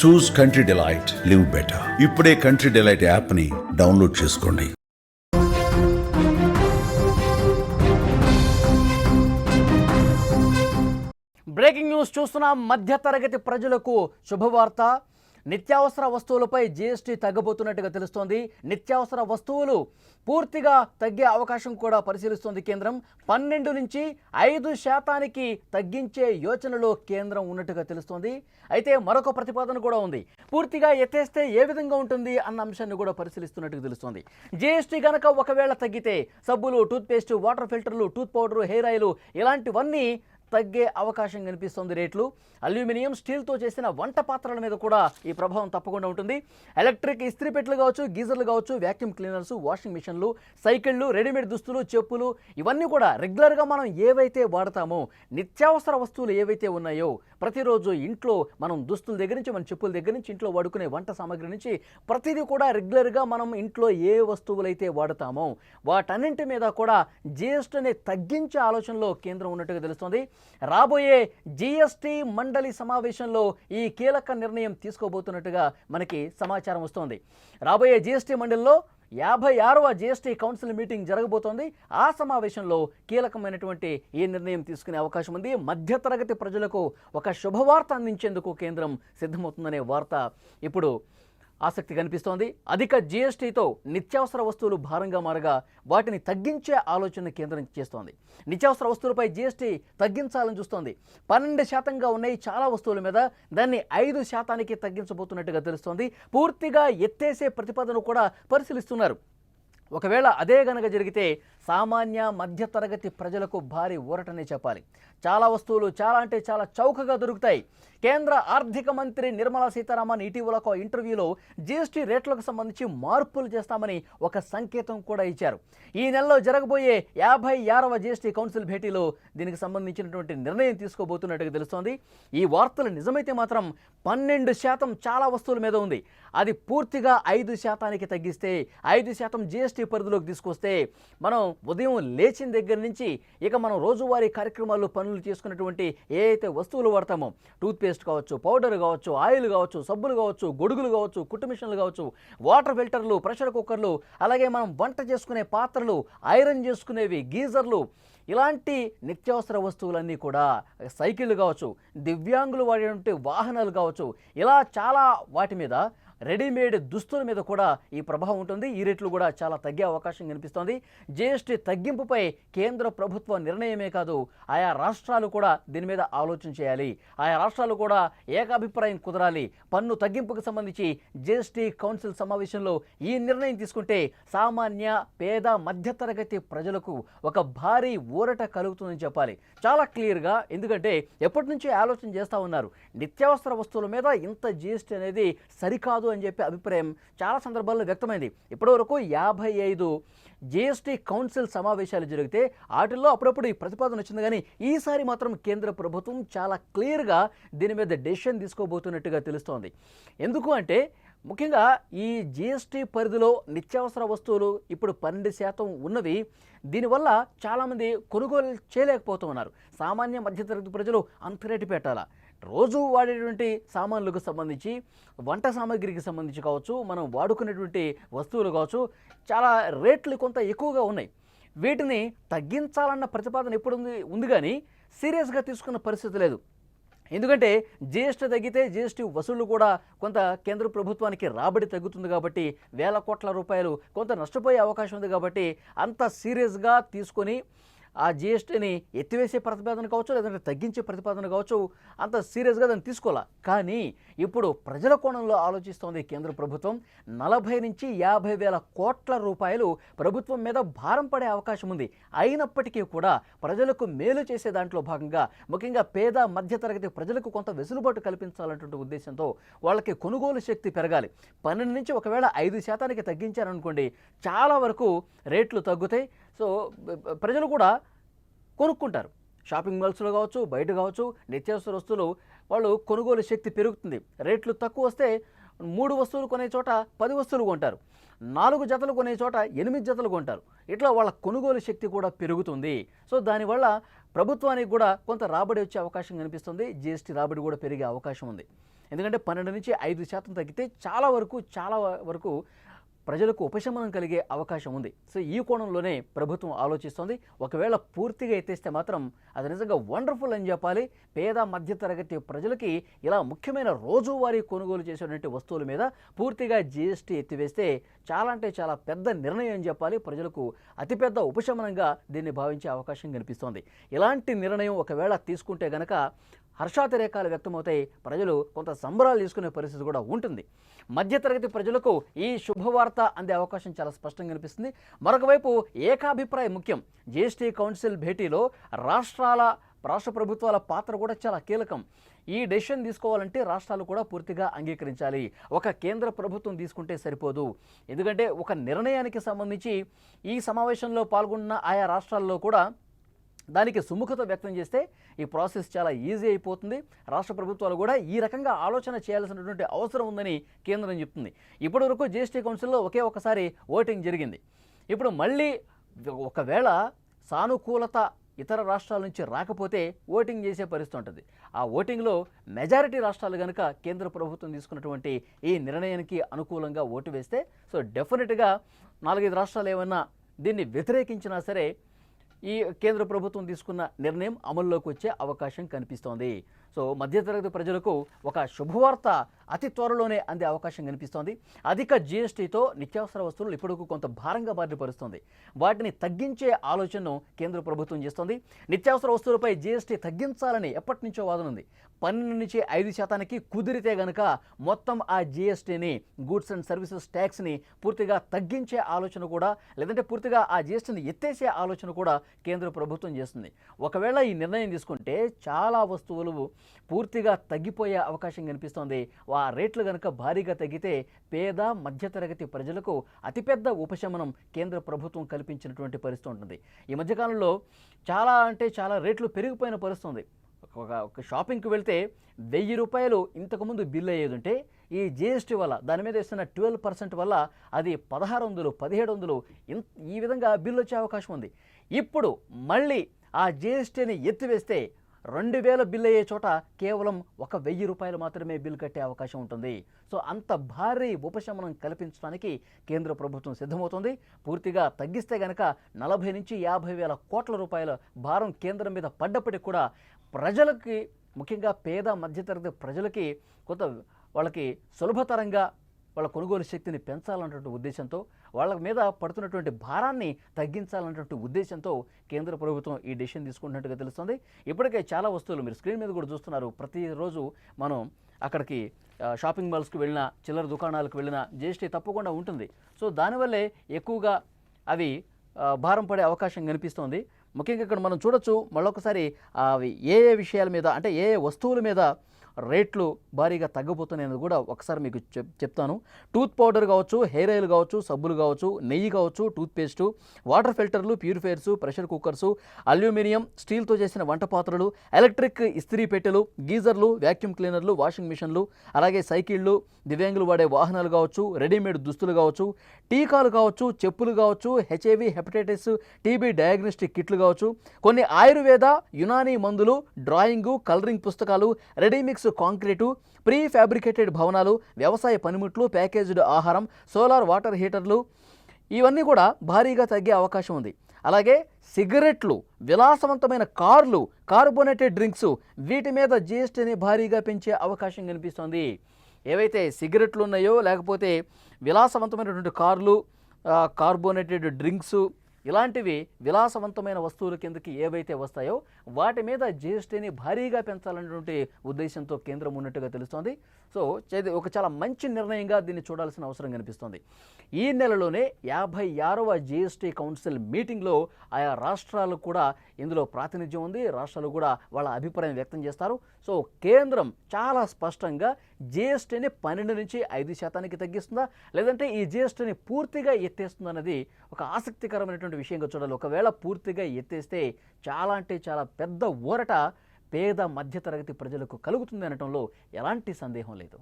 చూస్ country delight, live better. ఇప్పుడే country delight యాప్ని download చేసుకోండి. బ్రేకింగ్ న్యూస్ చూస్తున్నాం. మధ్యతరగతి ప్రజలకు శుభవార్త. నిత్యావసర వస్తువులపై జీఎస్టీ తగ్గబోతున్నట్టుగా తెలుస్తోంది. నిత్యావసర వస్తువులు పూర్తిగా తగ్గే అవకాశం కూడా పరిశీలిస్తోంది కేంద్రం. 12 నుంచి 5% తగ్గించే యోచనలో కేంద్రం ఉన్నట్టుగా తెలుస్తోంది. అయితే మరొక ప్రతిపాదన కూడా ఉంది. పూర్తిగా ఎత్తేస్తే ఏ విధంగా ఉంటుంది అన్న అంశాన్ని కూడా పరిశీలిస్తున్నట్టుగా తెలుస్తోంది. జీఎస్టీ కనుక ఒకవేళ తగ్గితే సబ్బులు, టూత్పేస్ట్, వాటర్ ఫిల్టర్లు, టూత్ పౌడరు, హెయిర్ ఆయిల్ ఇలాంటివన్నీ తగ్గే అవకాశం కనిపిస్తుంది. రేట్లు అల్యూమినియం, స్టీల్తో చేసిన వంట పాత్రల మీద కూడా ఈ ప్రభావం తప్పకుండా ఉంటుంది. ఎలక్ట్రిక్ ఇస్త్రీ పెట్టెలు కావచ్చు, గీజర్లు కావచ్చు, వ్యాక్యూమ్ క్లీనర్స్, వాషింగ్ మిషన్లు, సైకిళ్ళు, రెడీమేడ్ దుస్తులు, చెప్పులు ఇవన్నీ కూడా రెగ్యులర్గా మనం ఏవైతే వాడతామో నిత్యావసర వస్తువులు ఏవైతే ఉన్నాయో ప్రతిరోజు ఇంట్లో మనం దుస్తుల దగ్గర నుంచి మన చెప్పుల దగ్గర నుంచి ఇంట్లో వాడుకునే వంట సామాగ్రి నుంచి ప్రతిదీ కూడా రెగ్యులర్గా మనం ఇంట్లో ఏ వస్తువులైతే వాడతామో వాటన్నింటి మీద కూడా జీఎస్టీని తగ్గించే ఆలోచనలో కేంద్రం ఉన్నట్టుగా తెలుస్తోంది. రాబోయే జీఎస్టీ మండలి సమావేశంలో ఈ కీలక నిర్ణయం తీసుకోబోతున్నట్టుగా మనకి సమాచారం వస్తోంది. రాబోయే జీఎస్టీ మండలిలో 56వ జీఎస్టీ కౌన్సిల్ మీటింగ్ జరగబోతోంది. ఆ సమావేశంలో కీలకమైనటువంటి ఈ నిర్ణయం తీసుకునే అవకాశం ఉంది. మధ్యతరగతి ప్రజలకు ఒక శుభవార్త అందించేందుకు కేంద్రం సిద్ధమవుతుందనే వార్త ఇప్పుడు ఆసక్తి కనిపిస్తోంది. అధిక జీఎస్టీతో నిత్యావసర వస్తువులు భారంగా మారగా వాటిని తగ్గించే ఆలోచన కేంద్రం చేస్తోంది. నిత్యావసర వస్తువులపై జీఎస్టీ తగ్గించాలని చూస్తోంది. 12% ఉన్నాయి చాలా వస్తువుల మీద, దాన్ని 5% తగ్గించబోతున్నట్టుగా తెలుస్తోంది. పూర్తిగా ఎత్తేసే ప్రతిపాదన కూడా పరిశీలిస్తున్నారు. ఒకవేళ అదే గనక జరిగితే సామాన్య మధ్యతరగతి ప్రజలకు భారీ ఊరటనే చెప్పాలి. చాలా వస్తువులు చాలా అంటే చాలా చౌకగా దొరుకుతాయి. కేంద్ర ఆర్థిక మంత్రి నిర్మలా సీతారామన్ ఇటీవల ఒక ఇంటర్వ్యూలో జీఎస్టీ రేట్లకు సంబంధించి మార్పులు చేస్తామని ఒక సంకేతం కూడా ఇచ్చారు. ఈ నెలలో జరగబోయే 56వ జీఎస్టీ కౌన్సిల్ భేటీలో దీనికి సంబంధించినటువంటి నిర్ణయం తీసుకోబోతున్నట్టుగా తెలుస్తోంది. ఈ వార్తలు నిజమైతే మాత్రం 12% చాలా వస్తువుల మీద ఉంది. అది పూర్తిగా 5% తగ్గిస్తే 5% జీఎస్టీ పరిధిలోకి తీసుకొస్తే మనం ఉదయం లేచిన దగ్గర నుంచి ఇక మనం రోజువారీ కార్యక్రమాల్లో పనులు చేసుకున్నటువంటి ఏ అయితే వస్తువులు వాడతామో టూత్పేస్ట్ కావచ్చు, పౌడర్ కావచ్చు, ఆయిల్ కావచ్చు, సబ్బులు కావచ్చు, గొడుగులు కావచ్చు, కుట్టు మిషన్లు కావచ్చు, వాటర్ ఫిల్టర్లు, ప్రెషర్ కుక్కర్లు, అలాగే మనం వంట చేసుకునే పాత్రలు, ఐరన్ చేసుకునేవి, గీజర్లు ఇలాంటి నిత్యావసర వస్తువులన్నీ కూడా, సైకిళ్ళు కావచ్చు, దివ్యాంగులు వాడేటువంటి వాహనాలు కావచ్చు, ఇలా చాలా వాటి మీద రెడీమేడ్ దుస్తుల మీద కూడా ఈ ప్రభావం ఉంటుంది. ఈ రేట్లు కూడా చాలా తగ్గే అవకాశం కనిపిస్తోంది. జీఎస్టీ తగ్గింపుపై కేంద్ర ప్రభుత్వ నిర్ణయమే కాదు, ఆయా రాష్ట్రాలు కూడా దీని మీద ఆలోచన చేయాలి. ఆయా రాష్ట్రాలు కూడా ఏకాభిప్రాయం కుదరాలి. పన్ను తగ్గింపుకు సంబంధించి జీఎస్టీ కౌన్సిల్ సమావేశంలో ఈ నిర్ణయం తీసుకుంటే సామాన్య పేద మధ్యతరగతి ప్రజలకు ఒక భారీ ఊరట కలుగుతుందని చెప్పాలి. చాలా క్లియర్గా, ఎందుకంటే ఎప్పటి నుంచో ఆలోచన చేస్తూ ఉన్నారు. నిత్యావసర వస్తువుల మీద ఇంత జీఎస్టీ అనేది సరికాదు అని చెప్పి అభిప్రాయం చాలా సందర్భాల్లో వ్యక్తమైంది. ఇప్పటివరకు 55 జీఎస్టీ కౌన్సిల్ సమావేశాలు జరిగితే వాటిల్లో అప్పుడప్పుడు ఈ ప్రతిపాదన వచ్చింది. కానీ ఈసారి మాత్రం కేంద్ర ప్రభుత్వం చాలా క్లియర్గా దీని మీద డెసిషన్ తీసుకోబోతున్నట్టుగా తెలుస్తోంది. ఎందుకు అంటే ముఖ్యంగా ఈ జీఎస్టీ పరిధిలో నిత్యావసర వస్తువులు ఇప్పుడు 12% ఉన్నవి. దీనివల్ల చాలామంది కొనుగోలు చేయలేకపోతూ ఉన్నారు. సామాన్య మధ్యతరగతి ప్రజలు అంత రేటు పెట్టాలా? రోజు వాడేటువంటి సామాన్లకు సంబంధించి, వంట సామాగ్రికి సంబంధించి కావచ్చు, మనం వాడుకునేటువంటి వస్తువులు కావచ్చు, చాలా రేట్లు కొంత ఎక్కువగా ఉన్నాయి. వీటిని తగ్గించాలన్న ప్రతిపాదన ఎప్పుడు ఉంది కానీ సీరియస్గా తీసుకున్న పరిస్థితి లేదు. ఎందుకంటే జీఎస్టీ తగ్గితే జీఎస్టీ వసూళ్లు కూడా కొంత కేంద్ర ప్రభుత్వానికి రాబడి తగ్గుతుంది కాబట్టి వేల కోట్ల రూపాయలు కొంత నష్టపోయే అవకాశం ఉంది. కాబట్టి అంత సీరియస్గా తీసుకొని ఆ జీఎస్టీని ఎత్తివేసే ప్రతిపాదన కావచ్చు, లేదంటే తగ్గించే ప్రతిపాదన కావచ్చు, అంత సీరియస్గా దాన్ని తీసుకోవాలా. కానీ ఇప్పుడు ప్రజల కోణంలో ఆలోచిస్తోంది కేంద్ర ప్రభుత్వం. 40 నుంచి 50 వేల కోట్ల రూపాయలు ప్రభుత్వం మీద భారం పడే అవకాశం ఉంది. అయినప్పటికీ కూడా ప్రజలకు మేలు చేసే దాంట్లో భాగంగా ముఖ్యంగా పేద మధ్యతరగతి ప్రజలకు కొంత వెసులుబాటు కల్పించాలన్నటువంటి ఉద్దేశంతో వాళ్ళకి కొనుగోలు శక్తి పెరగాలి. 12 నుంచి ఒకవేళ 5% తగ్గించారనుకోండి, చాలా వరకు రేట్లు తగ్గుతాయి. సో ప్రజలు కూడా కొనుక్కుంటారు. షాపింగ్ మాల్స్లో కావచ్చు, బయట కావచ్చు, నిత్యావసర వస్తువులు వాళ్ళు కొనుగోలు శక్తి పెరుగుతుంది. రేట్లు తక్కువ వస్తే 3 వస్తువులు కొనే చోట 10 వస్తువులు కొంటారు, 4 జతలు కొనే చోట 8 జతలు కొంటారు. ఇట్లా వాళ్ళ కొనుగోలు శక్తి కూడా పెరుగుతుంది. సో దానివల్ల ప్రభుత్వానికి కూడా కొంత రాబడి వచ్చే అవకాశం కనిపిస్తుంది. జీఎస్టీ రాబడి కూడా పెరిగే అవకాశం ఉంది. ఎందుకంటే 12 నుంచి 5% తగ్గితే చాలా వరకు ప్రజలకు ఉపశమనం కలిగే అవకాశం ఉంది. సో ఈ కోణంలోనే ప్రభుత్వం ఆలోచిస్తోంది. ఒకవేళ పూర్తిగా ఎత్తేస్తే మాత్రం అది నిజంగా వండర్ఫుల్ అని చెప్పాలి. పేద మధ్యతరగతి ప్రజలకి ఇలా ముఖ్యమైన రోజువారీ కొనుగోలు చేసేటువంటి వస్తువుల మీద పూర్తిగా జీఎస్టీ ఎత్తివేస్తే చాలా అంటే చాలా పెద్ద నిర్ణయం అని చెప్పాలి. ప్రజలకు అతిపెద్ద ఉపశమనంగా దీన్ని భావించే అవకాశం కనిపిస్తోంది. ఇలాంటి నిర్ణయం ఒకవేళ తీసుకుంటే గనక హర్షాతిరేకాలు వ్యక్తమవుతాయి. ప్రజలు కొంత సంబరాలు తీసుకునే పరిస్థితి కూడా ఉంటుంది. మధ్యతరగతి ప్రజలకు ఈ శుభవార్త అందే అవకాశం చాలా స్పష్టంగా కనిపిస్తుంది. మరొక వైపు ఏకాభిప్రాయం ముఖ్యం. జీఎస్టీ కౌన్సిల్ భేటీలో రాష్ట్ర ప్రభుత్వాల పాత్ర కూడా చాలా కీలకం. ఈ డెసిషన్ తీసుకోవాలంటే రాష్ట్రాలు కూడా పూర్తిగా అంగీకరించాలి. ఒక కేంద్ర ప్రభుత్వం తీసుకుంటే సరిపోదు. ఎందుకంటే ఒక నిర్ణయానికి సంబంధించి ఈ సమావేశంలో పాల్గొన్న ఆయా రాష్ట్రాల్లో కూడా దానికి సుముఖత వ్యక్తం చేస్తే ఈ ప్రాసెస్ చాలా ఈజీ అయిపోతుంది. రాష్ట్ర ప్రభుత్వాలు కూడా ఈ రకంగా ఆలోచన చేయాల్సినటువంటి అవసరం ఉందని కేంద్రం చెప్తుంది. ఇప్పటి వరకు జీఎస్టీ కౌన్సిల్లో ఒకసారి ఓటింగ్ జరిగింది. ఇప్పుడు మళ్ళీ ఒకవేళ సానుకూలత ఇతర రాష్ట్రాల నుంచి రాకపోతే ఓటింగ్ చేసే పరిస్థితి ఉంటుంది. ఆ ఓటింగ్లో మెజారిటీ రాష్ట్రాలు కనుక కేంద్ర ప్రభుత్వం తీసుకున్నటువంటి ఈ నిర్ణయానికి అనుకూలంగా ఓటు వేస్తే సో డెఫినెట్గా 4-5 రాష్ట్రాలు ఏమన్నా దీన్ని వ్యతిరేకించినా సరే ఈ కేంద్ర ప్రభుత్వం తీసుకున్న నిర్ణయం అమల్లోకి వచ్చే అవకాశం కనిపిస్తోంది. సో మధ్యతరగతి ప్రజలకు ఒక శుభవార్త అతి త్వరలోనే అందే అవకాశం కనిపిస్తోంది. అధిక జీఎస్టీతో నిత్యావసర వస్తువులు ఇప్పటికు కొంత భారంగా బారిపరుస్తోంది. వాటిని తగ్గించే ఆలోచనను కేంద్ర ప్రభుత్వం చేస్తోంది. నిత్యావసర వస్తువులపై జీఎస్టీ తగ్గించాలని ఎప్పటి నుంచో వాదన ఉంది. 12 నుంచి 5% కుదిరితే గనక మొత్తం ఆ జీఎస్టీని గూడ్స్ అండ్ సర్వీసెస్ ట్యాక్స్ని పూర్తిగా తగ్గించే ఆలోచన కూడా, లేదంటే పూర్తిగా ఆ జీఎస్టీని ఎత్తేసే ఆలోచన కూడా కేంద్ర ప్రభుత్వం చేస్తుంది. ఒకవేళ ఈ నిర్ణయం తీసుకుంటే చాలా వస్తువులు పూర్తిగా తగ్గిపోయే అవకాశం కనిపిస్తోంది. ఆ రేట్లు కనుక భారీగా తగ్గితే పేద మధ్యతరగతి ప్రజలకు అతిపెద్ద ఉపశమనం కేంద్ర ప్రభుత్వం కల్పించినటువంటి పరిస్థితి ఉంటుంది. ఈ మధ్యకాలంలో చాలా అంటే చాలా రేట్లు పెరిగిపోయిన పరిస్థితి ఉంది. ఒక షాపింగ్కి వెళ్తే 1000 రూపాయలు ఇంతకుముందు బిల్ అయ్యేది ఉంటే ఈ జీఎస్టీ వల్ల దాని మీద వేస్తున్న 12% వల్ల అది 1600, 1700 ఈ విధంగా బిల్ వచ్చే అవకాశం ఉంది. ఇప్పుడు మళ్ళీ ఆ జీఎస్టీని ఎత్తివేస్తే 2000 బిల్ అయ్యే చోట కేవలం 1000 రూపాయలు మాత్రమే బిల్ కట్టే అవకాశం ఉంటుంది. సో అంత భారీ ఉపశమనం కల్పించడానికి కేంద్ర ప్రభుత్వం సిద్ధమవుతుంది. పూర్తిగా తగ్గిస్తే గనక 40 నుంచి 50 వేల కోట్ల రూపాయల భారం కేంద్రం మీద పడ్డప్పటికి కూడా ప్రజలకి, ముఖ్యంగా పేద మధ్యతరగతి ప్రజలకి కొంత వాళ్ళకి సులభతరంగా వాళ్ళ కొనుగోలు శక్తిని పెంచాలన్నటువంటి ఉద్దేశంతో, వాళ్ళ మీద పడుతున్నటువంటి భారాన్ని తగ్గించాలన్నటువంటి ఉద్దేశంతో కేంద్ర ప్రభుత్వం ఈ డెసిషన్ తీసుకుంటున్నట్టుగా తెలుస్తుంది. ఇప్పటికే చాలా వస్తువులు మీరు స్క్రీన్ మీద కూడా చూస్తున్నారు. ప్రతిరోజు మనం అక్కడికి షాపింగ్ మాల్స్కి వెళ్ళినా, చిల్లర దుకాణాలకు వెళ్ళినా జీఎస్టీ తప్పకుండా ఉంటుంది. సో దానివల్లే ఎక్కువగా అవి భారం పడే అవకాశం కనిపిస్తోంది. ముఖ్యంగా ఇక్కడ మనం చూడొచ్చు మళ్ళొకసారి అవి ఏ విషయాల మీద, అంటే ఏ వస్తువుల మీద రేట్లు భారీగా తగ్గబోతున్నాయని కూడా ఒకసారి మీకు చెప్తాను. టూత్ పౌడర్ కావచ్చు, హెయిర్ ఆయిల్ కావచ్చు, సబ్బులు కావచ్చు, నెయ్యి కావచ్చు, టూత్పేస్టు, వాటర్ ఫిల్టర్లు, ప్యూరిఫైయర్సు, ప్రెషర్ కుక్కర్సు, అల్యూమినియం, స్టీల్తో చేసిన వంట పాత్రలు, ఎలక్ట్రిక్ ఇస్త్రీ పెట్టెలు, గీజర్లు, వ్యాక్యూమ్ క్లీనర్లు, వాషింగ్ మిషన్లు, అలాగే సైకిళ్ళు, దివ్యాంగులు వాడే వాహనాలు కావచ్చు, రెడీమేడ్ దుస్తులు కావచ్చు, టీకాలు కావచ్చు, చెప్పులు కావచ్చు, హెచ్ఐవి, హెపటైటిస్, టీబీ డయాగ్నోస్టిక్ కిట్లు కావచ్చు, కొన్ని ఆయుర్వేద, యునానీ మందులు, డ్రాయింగు, కలరింగ్ పుస్తకాలు, రెడీమిక్స్ కాంక్రీటు, ప్రీ ఫ్యాబ్రికేటెడ్ భవనాలు, వ్యవసాయ పనిముట్లు, ప్యాకేజ్డ్ ఆహారం, సోలార్ వాటర్ హీటర్లు, ఇవన్నీ కూడా భారీగా తగ్గే అవకాశం ఉంది. అలాగే సిగరెట్లు, విలాసవంతమైన కార్లు, కార్బోనేటెడ్ డ్రింక్స్, వీటి మీద జీఎస్టీని భారీగా పెంచే అవకాశం కనిపిస్తోంది. ఏవైతే సిగరెట్లు ఉన్నాయో, లేకపోతే విలాసవంతమైనటువంటి కార్లు, కార్బోనేటెడ్ డ్రింక్స్, ఇలాంటివి విలాసవంతమైన వస్తువుల కిందకి ఏవైతే వస్తాయో వాటి మీద జీఎస్టీని భారీగా పెంచాలనేటువంటి ఉద్దేశంతో కేంద్రం ఉన్నట్టుగా తెలుస్తోంది. సో ఒక చాలా మంచి నిర్ణయంగా దీన్ని చూడాల్సిన అవసరం కనిపిస్తోంది. ఈ నెలలోనే 56వ జీఎస్టీ కౌన్సిల్ మీటింగ్లో ఆయా రాష్ట్రాలు కూడా ఇందులో ప్రాతినిధ్యం ఉంది. రాష్ట్రాలు కూడా వాళ్ళ అభిప్రాయం వ్యక్తం చేస్తారు. సో కేంద్రం చాలా స్పష్టంగా జీఎస్టీని 12 నుంచి 5% తగ్గిస్తుందా, లేదంటే ఈ జీఎస్టీని పూర్తిగా ఎత్తేస్తుందా అన్నది ఒక ఆసక్తికరమైనటువంటి విషయంగా చూడాలి. ఒకవేళ పూర్తిగా ఎత్తేస్తే చాలా అంటే చాలా పెద్ద ఊరట పేద మధ్యతరగతి ప్రజలకు కలుగుతుంది అనటంలో ఎలాంటి సందేహం లేదు.